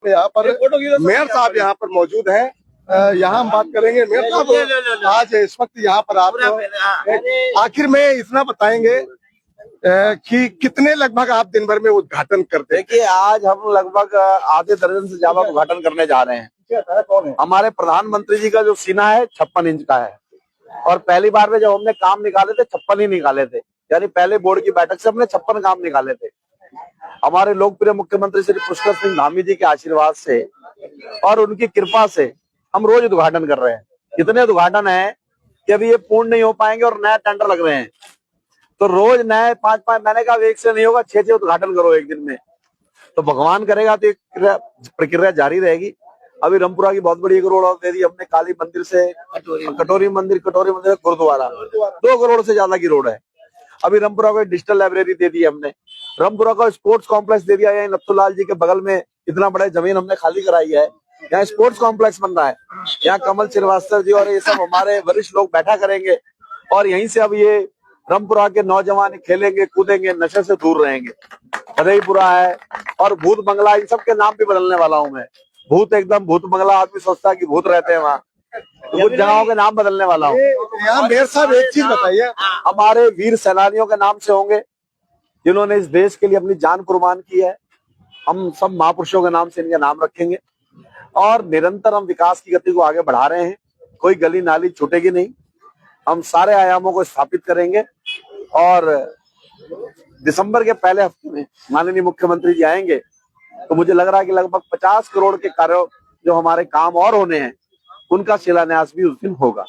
यहाँ पर मेयर साहब यहाँ पर मौजूद हैं। यहाँ हम बात करेंगे मेयर साहब, आज इस वक्त यहाँ पर आप आखिर में इतना बताएंगे कि कितने लगभग आप दिन भर में उद्घाटन करते हैं? देखिए, आज हम लगभग आधे दर्जन से ज्यादा उद्घाटन करने जा रहे हैं। हमारे प्रधानमंत्री जी का जो सीना है 56 इंच का है, और पहली बार में जब हमने काम निकाले थे 56 ही निकाले थे, यानी पहले बोर्ड की बैठक से हमने 56 काम निकाले थे। हमारे लोकप्रिय मुख्यमंत्री श्री पुष्कर सिंह धामी जी के आशीर्वाद से और उनकी कृपा से हम रोज उद्घाटन कर रहे हैं। इतने उद्घाटन है कि अभी ये पूर्ण नहीं हो पाएंगे और नए टेंडर लग रहे हैं, तो रोज नए 5-5 महीने का एक से नहीं होगा, 6 उद्घाटन करो एक दिन में। तो भगवान करेगा तो प्रक्रिया जारी रहेगी। अभी रामपुरा की बहुत बड़ी एक रोड और दे दी हमने, काली मंदिर से कटोरी मंदिर गुरुद्वारा 2 करोड़ से ज्यादा की रोड है। अभी रामपुरा को डिजिटल लाइब्रेरी दे दी हमने, रामपुरा को स्पोर्ट्स कॉम्प्लेक्स दे दिया है। नत्थूलाल जी के बगल में इतना बड़ा जमीन हमने खाली कराई है, यहाँ स्पोर्ट्स कॉम्प्लेक्स बन रहा है। यहाँ कमल श्रीवास्तव जी और ये सब हमारे वरिष्ठ लोग बैठा करेंगे, और यहीं से अब ये रामपुरा के नौजवान खेलेंगे कूदेंगे, नशे से दूर रहेंगे। खदेईपुरा है और भूत बंगला, इन सब के नाम भी बदलने वाला हूँ मैं। भूत एकदम भूत बंगला, आदमी सोचता है कि भूत रहते हैं वहाँ, तो कुछ जगहों के नाम बदलने वाला हूँ। यहाँ मेयर साहब एक चीज बताइए, हमारे वीर सेनानियों के नाम से होंगे जिन्होंने इस देश के लिए अपनी जान कुर्बान की है। हम सब महापुरुषों के नाम से इनके नाम रखेंगे, और निरंतर हम विकास की गति को आगे बढ़ा रहे हैं। कोई गली नाली छूटेगी नहीं, हम सारे आयामों को स्थापित करेंगे। और दिसंबर के पहले हफ्ते में माननीय मुख्यमंत्री जी आएंगे, तो मुझे लग रहा है कि लगभग 50 करोड़ के कार्य जो हमारे काम और होने हैं, उनका शिलान्यास भी उस दिन होगा।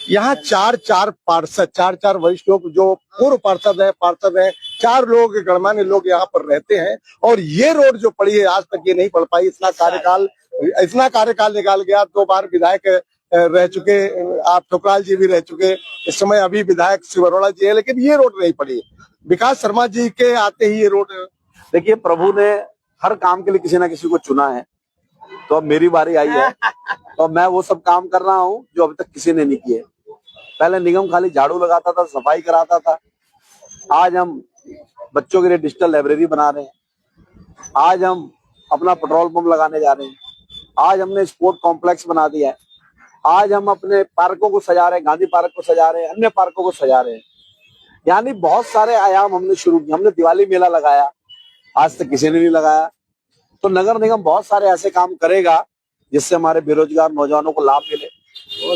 यहाँ 4 पार्षद, 4 वरिष्ठ लोग जो पूर्व पार्षद है, 4 लोग गणमान्य लोग यहाँ पर रहते हैं, और ये रोड जो पड़ी है आज तक ये नहीं पड़ पाई। इतना कार्यकाल निकाल गया, 2 बार विधायक रह चुके, आप ठुकराल जी भी रह चुके, इस समय अभी विधायक शिव अरोड़ा जी है, लेकिन ये रोड नहीं पड़ी। विकास शर्मा जी के आते ही ये रोड, देखिए प्रभु ने हर काम के लिए किसी ना किसी को चुना है, तो अब मेरी बारी आई है, तो मैं वो सब काम कर रहा हूँ जो अभी तक किसी ने नहीं किए। पहले निगम खाली झाड़ू लगाता था, सफाई कराता था, आज हम बच्चों के लिए डिजिटल लाइब्रेरी बना रहे हैं। आज हम अपना पेट्रोल पंप लगाने जा रहे हैं। आज हमने स्पोर्ट कॉम्प्लेक्स बना दिया है। आज हम अपने पार्कों को सजा रहे हैं, गांधी पार्क को सजा रहे हैं, अन्य पार्कों को सजा रहे हैं। यानी बहुत सारे आयाम हमने शुरू किए। हमने दिवाली मेला लगाया, आज तक किसी ने नहीं लगाया। तो नगर निगम बहुत सारे ऐसे काम करेगा जिससे हमारे बेरोजगार नौजवानों को लाभ मिले,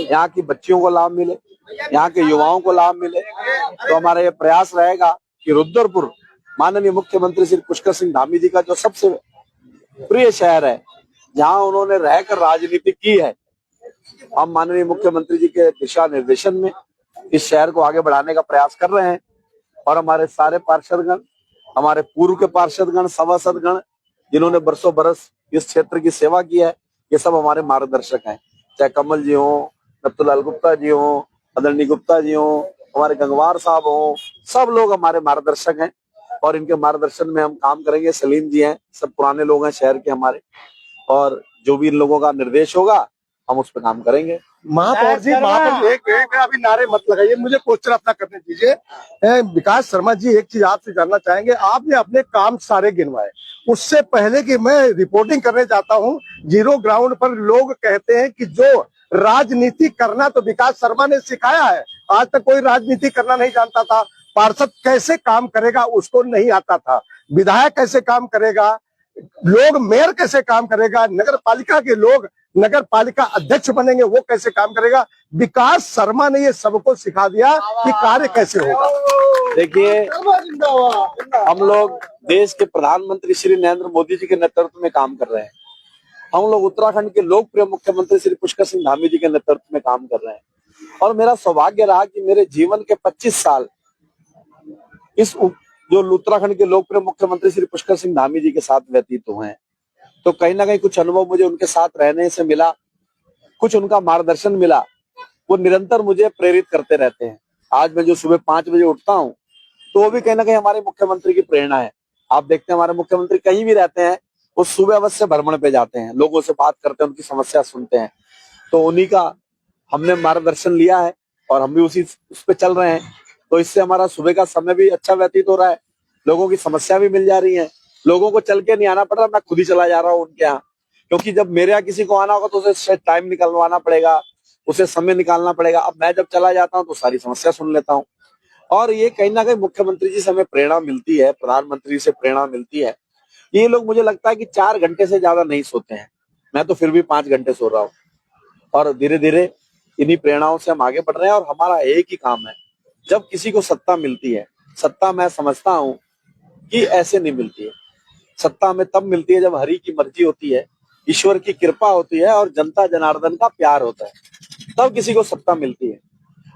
यहाँ की बच्चियों को लाभ मिले, यहाँ के युवाओं को लाभ मिले। तो हमारा ये प्रयास रहेगा कि रुद्रपुर माननीय मुख्यमंत्री श्री पुष्कर सिंह धामी जी का जो सबसे प्रिय शहर है, जहाँ उन्होंने रहकर राजनीति की है, हम माननीय मुख्यमंत्री जी के दिशा निर्देशन में इस शहर को आगे बढ़ाने का प्रयास कर रहे हैं। और हमारे सारे पार्षदगण, हमारे पूर्व के पार्षदगण, सभासदगण, जिन्होंने बरसों बरस इस क्षेत्र की सेवा की है, ये सब हमारे मार्गदर्शक हैं। चाहे कमल जी हो, नत्थूलाल गुप्ता जी हो, आदरणीय गुप्ता जी हो, हमारे गंगवार साहब हो, सब लोग हमारे मार्गदर्शक हैं, और इनके मार्गदर्शन में हम काम करेंगे। सलीम जी हैं, सब पुराने लोग हैं शहर के हमारे, और जो भी इन लोगों का निर्देश होगा हम उस पर काम करेंगे। महापौर जी, एक अभी नारे मत लगाइए, मुझे क्वेश्चन अपना करने दीजिए। विकास शर्मा जी, एक चीज आपसे जानना चाहेंगे, आपने अपने काम सारे गिनवाए, उससे पहले कि मैं रिपोर्टिंग करने जाता हूं, जीरो ग्राउंड पर लोग कहते हैं कि जो राजनीति करना तो विकास शर्मा ने सिखाया है। आज तक कोई राजनीति करना नहीं जानता था, पार्षद कैसे काम करेगा उसको नहीं आता था, विधायक कैसे काम करेगा, लोग मेयर कैसे काम करेगा, नगर पालिका के लोग नगर पालिका अध्यक्ष बनेंगे वो कैसे काम करेगा। विकास शर्मा ने ये सबको सिखा दिया कि कार्य कैसे होगा। देखिए, हम लोग देश के प्रधानमंत्री श्री नरेंद्र मोदी जी के नेतृत्व में काम कर रहे हैं। हम लोग उत्तराखंड के लोकप्रिय मुख्यमंत्री श्री पुष्कर सिंह धामी जी के नेतृत्व में काम कर रहे हैं, और मेरा सौभाग्य रहा कि मेरे जीवन के 25 साल इस जो उत्तराखंड के लोकप्रिय मुख्यमंत्री श्री पुष्कर सिंह धामी जी के साथ व्यतीत हुए हैं। तो कहीं ना कहीं कुछ अनुभव मुझे उनके साथ रहने से मिला, कुछ उनका मार्गदर्शन मिला, वो निरंतर मुझे प्रेरित करते रहते हैं। आज मैं जो सुबह 5 बजे उठता हूँ, तो वो भी कहीं ना कहीं हमारे मुख्यमंत्री की प्रेरणा है। आप देखते हैं हमारे मुख्यमंत्री कहीं भी रहते हैं, वो सुबह अवश्य भ्रमण पे जाते हैं, लोगों से बात करते हैं, उनकी समस्या सुनते हैं। तो उन्हीं का हमने मार्गदर्शन लिया है, और हम भी उस पे चल रहे हैं। तो इससे हमारा सुबह का समय भी अच्छा व्यतीत हो रहा है, लोगों की समस्या भी मिल जा रही है, लोगों को चल के नहीं आना पड़ रहा, मैं खुद ही चला जा रहा हूँ उनके यहाँ, क्योंकि जब मेरे यहाँ किसी को आना होगा तो उसे टाइम निकलवाना पड़ेगा, उसे समय निकालना पड़ेगा। अब मैं जब चला जाता हूँ तो सारी समस्या सुन लेता हूँ। और ये कहीं ना कहीं मुख्यमंत्री जी से हमें प्रेरणा मिलती है, प्रधानमंत्री से प्रेरणा मिलती है। ये लोग मुझे लगता है कि 4 घंटे से ज्यादा नहीं सोते हैं, मैं तो फिर भी 5 घंटे सो रहा हूँ। और धीरे धीरे इन्हीं प्रेरणाओं से हम आगे बढ़ रहे हैं। और हमारा एक ही काम है, जब किसी को सत्ता मिलती है, सत्ता मैं समझता हूँ कि ऐसे नहीं मिलती है। सत्ता हमें तब मिलती है जब हरि की मर्जी होती है, ईश्वर की कृपा होती है और जनता जनार्दन का प्यार होता है, तब किसी को सत्ता मिलती है।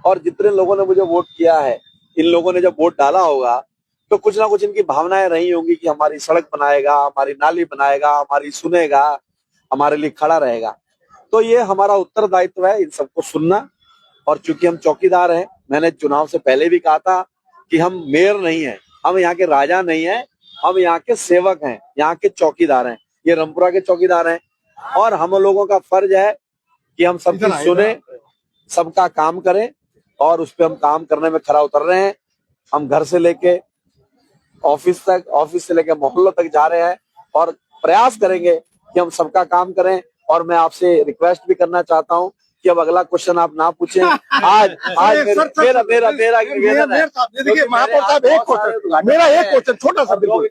और जितने लोगों ने मुझे वोट किया है, इन लोगों ने जब वोट डाला होगा तो कुछ ना कुछ इनकी भावनाएं रही होंगी कि हमारी सड़क बनाएगा, हमारी नाली बनाएगा, हमारी सुनेगा, हमारे लिए खड़ा रहेगा। तो ये हमारा उत्तरदायित्व है इन सबको सुनना। और चूंकि हम चौकीदार हैं, मैंने चुनाव से पहले भी कहा था कि हम मेयर नहीं है, हम यहाँ के राजा नहीं है, हम यहाँ के सेवक हैं, यहाँ के चौकीदार हैं। ये रामपुरा के चौकीदार हैं और हम लोगों का फर्ज है कि हम सबकी सुने, सबका काम करें। और उस पर हम काम करने में खरा उतर रहे हैं। हम घर से लेके ऑफिस तक, ऑफिस से लेके मोहल्लों तक जा रहे हैं और प्रयास करेंगे कि हम सबका काम करें। और मैं आपसे रिक्वेस्ट भी करना चाहता हूं कि अब अगला क्वेश्चन आप ना पूछें। आज मेरा निवेदन है। देखिए महापौर साहब, एक क्वेश्चन, मेरा एक क्वेश्चन छोटा सा, बिल्कुल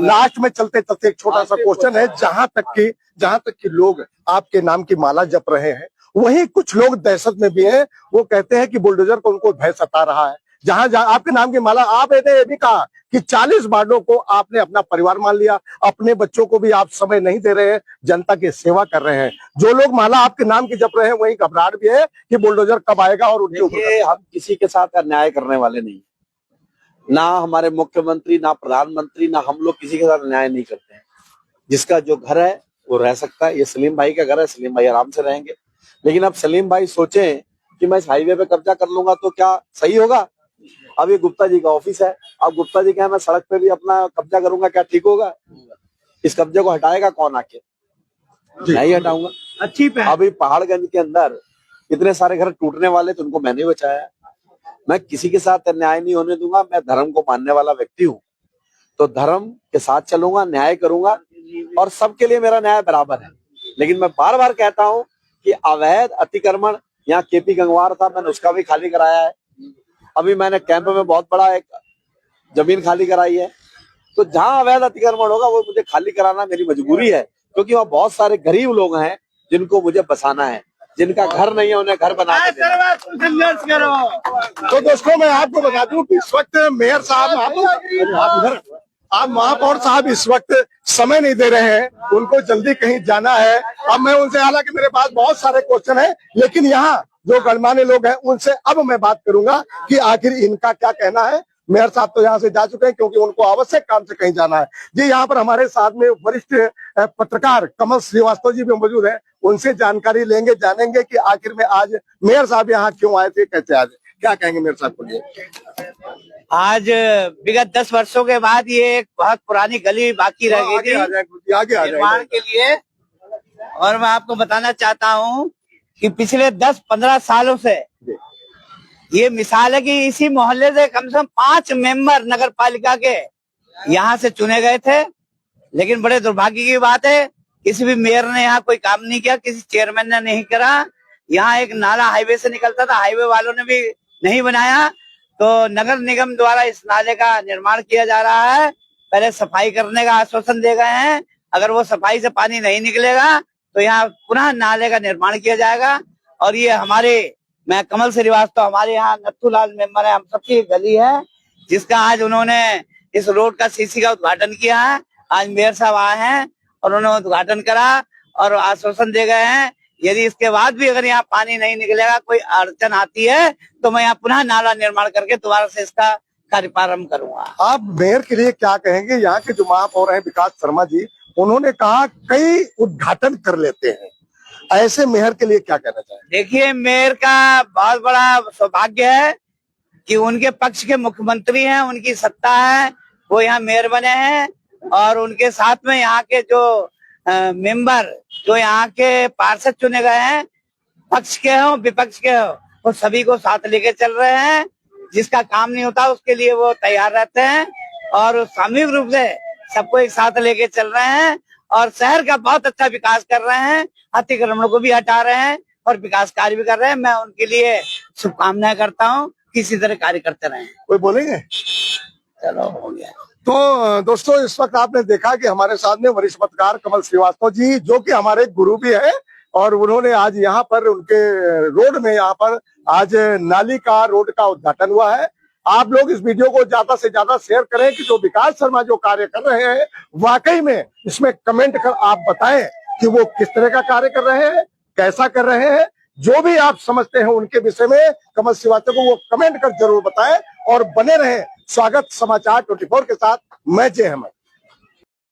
लास्ट में चलते चलते एक छोटा सा क्वेश्चन है। जहां तक कि लोग आपके नाम की माला जप रहे हैं, वहीं कुछ लोग दहशत में भी हैं। वो कहते हैं कि बुलडोजर को उनको भय सता रहा है। जहां जहां आपके नाम की माला, आपने ये भी कहा कि 40 वार्डों को आपने अपना परिवार मान लिया, अपने बच्चों को भी आप समय नहीं दे रहे हैं, जनता की सेवा कर रहे हैं। जो लोग माला आपके नाम की जप रहे हैं, वही घबराहट भी है कि बुलडोजर कब आएगा और उनके ऊपर। हम किसी के साथ अन्याय करने वाले नहीं, ना हमारे मुख्यमंत्री, ना प्रधानमंत्री, ना हम लोग किसी के साथ अन्याय नहीं करते हैं। जिसका जो घर है वो रह सकता है। ये सलीम भाई का घर है, सलीम भाई आराम से रहेंगे। लेकिन अब सलीम भाई सोचें कि मैं इस हाईवे पे कब्जा कर लूंगा तो क्या सही होगा? अब ये गुप्ता जी का ऑफिस है, अब गुप्ता जी कहें मैं सड़क पे भी अपना कब्जा करूंगा, क्या ठीक होगा? इस कब्जे को हटाएगा कौन आके? मैं ही हटाऊंगा। अच्छी अभी पहाड़गंज के अंदर इतने सारे घर टूटने वाले थे, उनको मैंने बचाया। मैं किसी के साथ अन्याय नहीं होने दूंगा। मैं धर्म को मानने वाला व्यक्ति हूँ, तो धर्म के साथ चलूंगा, न्याय करूंगा और सबके लिए मेरा न्याय बराबर है। लेकिन मैं बार बार कहता हूं कि अवैध अतिक्रमण, यहाँ केपी गंगवार था, मैंने उसका भी खाली कराया है। अभी मैंने कैंप में बहुत बड़ा एक जमीन खाली कराई है। तो जहां अवैध अतिक्रमण होगा वो मुझे खाली कराना मेरी मजबूरी है, क्योंकि वहाँ बहुत सारे गरीब लोग हैं जिनको मुझे बसाना है, जिनका घर नहीं है उन्हें घर बना के देना। तो दोस्तों मैं आपको बता दूं कि इस वक्त मेयर साहब, आप महापौर साहब इस वक्त समय नहीं दे रहे हैं, उनको जल्दी कहीं जाना है। अब मैं उनसे, हालांकि मेरे पास बहुत सारे क्वेश्चन है, लेकिन यहाँ जो गणमान्य लोग हैं उनसे अब मैं बात करूंगा कि आखिर इनका क्या कहना है। मेयर साहब तो यहाँ से जा चुके हैं क्योंकि उनको आवश्यक काम से कहीं जाना है। जी, यहाँ पर हमारे साथ में वरिष्ठ पत्रकार कमल श्रीवास्तव जी भी मौजूद हैं, उनसे जानकारी लेंगे, जानेंगे कि आखिर में आज मेयर साहब यहाँ क्यों आए थे, कैसे आए थे, क्या कहेंगे मेयर साहब को लिए। आज विगत 10 वर्षों के बाद ये एक बहुत पुरानी गली बाकी रह गई थी निर्माण के लिए। और मैं आपको बताना चाहता हूँ कि पिछले 10-15 सालों से ये मिसाल है कि इसी मोहल्ले से कम से कम 5 मेंबर नगर पालिका के यहाँ से चुने गए थे। लेकिन बड़े दुर्भाग्य की बात है, किसी भी मेयर ने यहाँ कोई काम नहीं किया, किसी चेयरमैन ने नहीं करा। यहाँ एक नाला हाईवे से निकलता था, हाईवे वालों ने भी नहीं बनाया। तो नगर निगम द्वारा इस नाले का निर्माण किया जा रहा है। पहले सफाई करने का आश्वासन दे गए हैं, अगर वो सफाई से पानी नहीं निकलेगा तो यहाँ पुनः नाले का निर्माण किया जाएगा। और ये हमारे, मैं कमल श्रीवास्तव, हमारे यहाँ नथुलाल मेंबर है, हम सबकी गली है, जिसका आज उन्होंने इस रोड का सीसी का उद्घाटन किया है। आज मेयर साहब आए हैं और उन्होंने उद्घाटन करा और आश्वासन दे गए हैं यदि इसके बाद भी अगर यहाँ पानी नहीं निकलेगा, कोई अड़चन आती है, तो मैं यहाँ पुनः नाला निर्माण करके दोबारा से इसका कार्य प्रारंभ करूंगा। आप मेयर के लिए क्या कहेंगे? यहाँ के जो महापौर हैं विकास शर्मा जी, उन्होंने कहा कई उद्घाटन कर लेते हैं, ऐसे मेयर के लिए क्या कहना चाहेंगे? देखिए, मेयर का बहुत बड़ा सौभाग्य है कि उनके पक्ष के मुख्यमंत्री हैं, उनकी सत्ता है, वो यहाँ मेयर बने हैं। और उनके साथ में यहाँ के जो मेंबर, जो यहाँ के पार्षद चुने गए हैं, पक्ष के हो विपक्ष के हो, वो सभी को साथ लेके चल रहे हैं। जिसका काम नहीं होता उसके लिए वो तैयार रहते हैं और सामूहिक रूप से सबको एक साथ लेके चल रहे हैं। और शहर का बहुत अच्छा विकास कर रहे हैं, अतिक्रमण को भी हटा रहे हैं और विकास कार्य भी कर रहे हैं। मैं उनके लिए शुभकामनाएं करता हूँ, किसी तरह कार्य करते रहें। कोई बोलेंगे? चलो हो गया। तो दोस्तों, इस वक्त आपने देखा कि हमारे साथ में वरिष्ठ पत्रकार कमल श्रीवास्तव जी, जो कि हमारे गुरु भी है, और उन्होंने आज यहाँ पर उनके रोड में यहाँ पर आज नाली का रोड का उद्घाटन हुआ है। आप लोग इस वीडियो को ज्यादा से ज्यादा शेयर करें कि जो विकास शर्मा जो कार्य कर रहे हैं, वाकई में इसमें कमेंट कर आप बताएं कि वो किस तरह का कार्य कर रहे हैं, कैसा कर रहे हैं। जो भी आप समझते हैं उनके विषय में कमल श्रीवास्तव को वो कमेंट कर जरूर बताएं और बने रहे स्वागत समाचार 24 के साथ। मैं जय अहमद।